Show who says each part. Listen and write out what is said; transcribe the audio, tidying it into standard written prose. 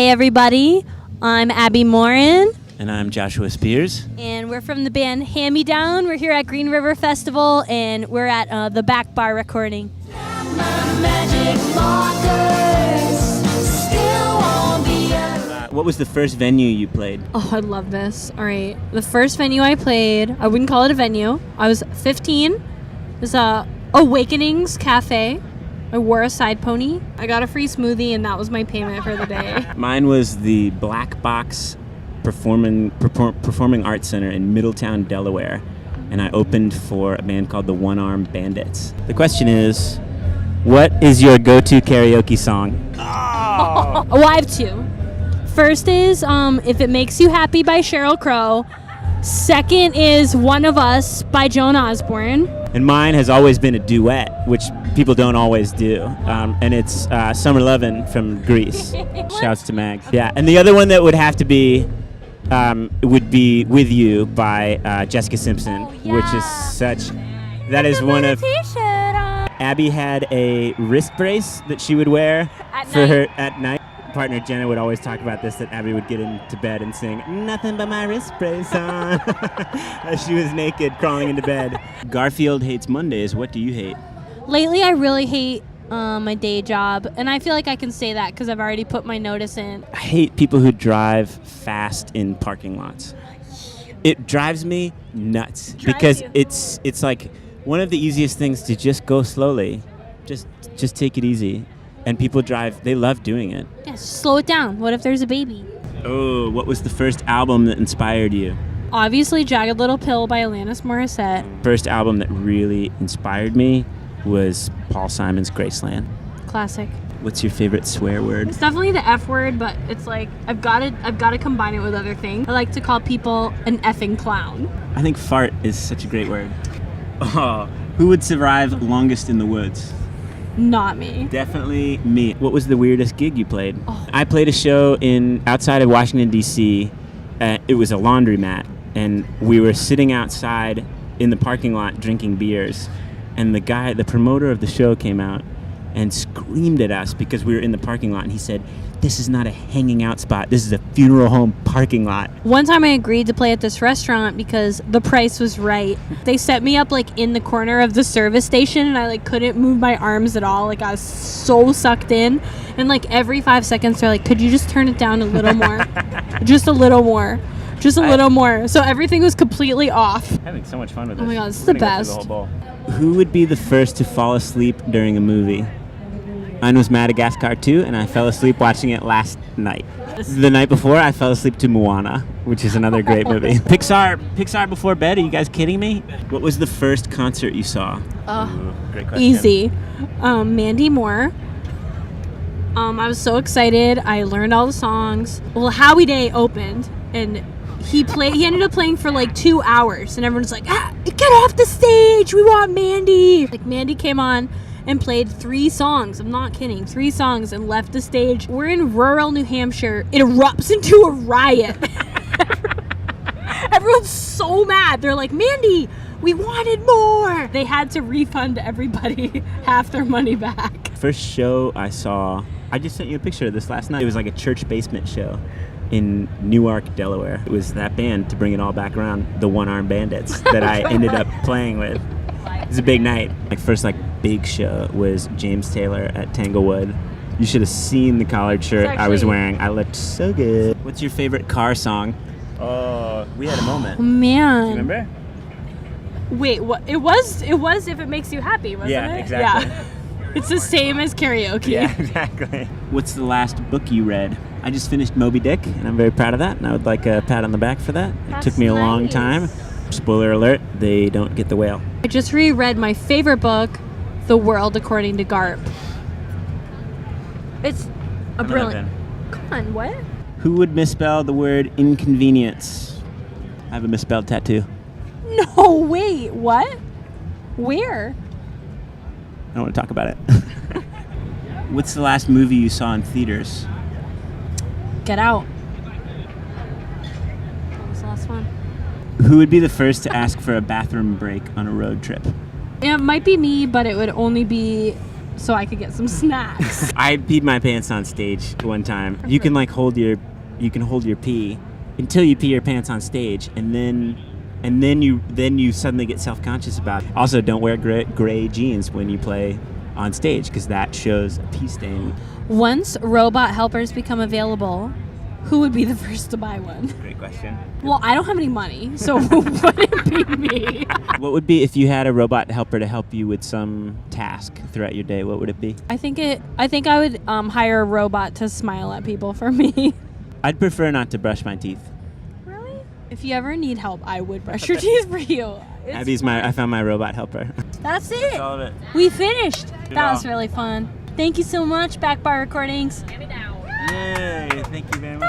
Speaker 1: Hey everybody, I'm Abby Morin.
Speaker 2: And I'm Joshua Spears.
Speaker 1: And we're from the band Hammydown. We're here at Green River Festival, and we're at the back bar recording.
Speaker 2: What was the first venue you played?
Speaker 1: Oh, I love this. All right. The first venue I played, I wouldn't call it a venue. I was 15. It was Awakenings Cafe. I wore a side pony. I got a free smoothie, and that was my payment for the day.
Speaker 2: Mine was the Black Box Performing Arts Center in Middletown, Delaware. And I opened for a band called the One Arm Bandits. The question is, what is your go-to karaoke song?
Speaker 1: Oh, I have two. First is If It Makes You Happy by Sheryl Crow. Second is One of Us by Joan Osborne.
Speaker 2: And mine has always been a duet, which people don't always do. And it's Summer Lovin' from Grease. Shouts to Mag. Yeah, and the other one that would have to be would be With You by Jessica Simpson, which is such... That is one of... Abby had a wrist brace that she would wear her at night. Partner Jenna would always talk about this, that Abby would get into bed and sing "Nothing But My Wrist Brace On" as she was naked crawling into bed. Garfield hates Mondays. What do you hate?
Speaker 1: Lately, I really hate my day job, and I feel like I can say that because I've already put my notice in.
Speaker 2: I hate people who drive fast in parking lots. It drives me nuts because it's like one of the easiest things to just go slowly, just take it easy. And people drive, they love doing it.
Speaker 1: Yeah, slow it down. What if there's a baby?
Speaker 2: Oh, what was the first album that inspired you?
Speaker 1: Obviously, Jagged Little Pill by Alanis Morissette.
Speaker 2: First album that really inspired me was Paul Simon's Graceland.
Speaker 1: Classic.
Speaker 2: What's your favorite swear word?
Speaker 1: It's definitely the F word, but it's like I've got to combine it with other things. I like to call people an effing clown.
Speaker 2: I think fart is such a great word. Oh, who would survive longest in the woods?
Speaker 1: Not me.
Speaker 2: Definitely me. What was the weirdest gig you played?
Speaker 1: Oh.
Speaker 2: I played a show outside of Washington, D.C. It was a laundromat, and we were sitting outside in the parking lot drinking beers, and the promoter of the show came out and screamed at us because we were in the parking lot, and he said, "This is not a hanging out spot. This is a funeral home parking lot."
Speaker 1: One time I agreed to play at this restaurant because the price was right. They set me up like in the corner of the service station, and I like couldn't move my arms at all. Like I was so sucked in, and like every 5 seconds they're like, "Could you just turn it down a little more? Just a little more. Just a little more." So everything was completely off.
Speaker 2: Having so much fun with this.
Speaker 1: Oh my god, this is the best.
Speaker 2: Who would be the first to fall asleep during a movie? Mine was Madagascar 2, and I fell asleep watching it last night. The night before, I fell asleep to Moana, which is another great movie. Pixar before bed? Are you guys kidding me? What was the first concert you saw? Great question.
Speaker 1: Easy. Mandy Moore. I was so excited. I learned all the songs. Well, Howie Day opened, and he ended up playing for like 2 hours, and everyone's like, "Get off the stage! We want Mandy!" Like Mandy came on and played 3 songs. I'm not kidding. 3 songs and left the stage. We're in rural New Hampshire. It erupts into a riot. Everyone's so mad. They're like, "Mandy, we wanted more." They had to refund everybody half their money back.
Speaker 2: First show I saw, I just sent you a picture of this last night. It was like a church basement show in Newark, Delaware. It was that band, to bring it all back around, the One Arm Bandits, that I ended up playing with. It was a big night. My first big show was James Taylor at Tanglewood. You should have seen the collared shirt I was wearing. I looked so good. What's your favorite car song? Oh, we had a moment.
Speaker 1: Oh, man.
Speaker 2: Do you remember?
Speaker 1: Wait, what? It was If It Makes You Happy, wasn't it?
Speaker 2: Yeah, exactly.
Speaker 1: Yeah. It's the same as karaoke.
Speaker 2: Yeah, exactly. What's the last book you read? I just finished Moby Dick, and I'm very proud of that, and I would like a pat on the back for that. It took me a long time. Spoiler alert, they don't get the whale.
Speaker 1: I just reread my favorite book, The World According to Garp. It's a brilliant... Come on, what?
Speaker 2: Who would misspell the word inconvenience? I have a misspelled tattoo.
Speaker 1: No, wait, what? Where?
Speaker 2: I don't want to talk about it. What's the last movie you saw in theaters?
Speaker 1: Get Out. What was the last one?
Speaker 2: Who would be the first to ask for a bathroom break on a road trip?
Speaker 1: It might be me, but it would only be so I could get some snacks.
Speaker 2: I peed my pants on stage one time. You can like hold your pee until you pee your pants on stage, and then you suddenly get self-conscious about it. Also, don't wear gray jeans when you play on stage because that shows a pee stain.
Speaker 1: Once robot helpers become available, who would be the first to buy one?
Speaker 2: Great question.
Speaker 1: Well, I don't have any money, so would it be me?
Speaker 2: What would be if you had a robot helper to help you with some task throughout your day? What would it be?
Speaker 1: I think I would hire a robot to smile at people for me.
Speaker 2: I'd prefer not to brush my teeth.
Speaker 1: Really? If you ever need help, I would brush your teeth for you.
Speaker 2: I found my robot helper.
Speaker 1: That's it.
Speaker 2: That's all of it.
Speaker 1: We finished.
Speaker 2: Good
Speaker 1: That
Speaker 2: all.
Speaker 1: was really fun. Thank you so much, Backbar Recordings.
Speaker 2: Yay! Thank you very much.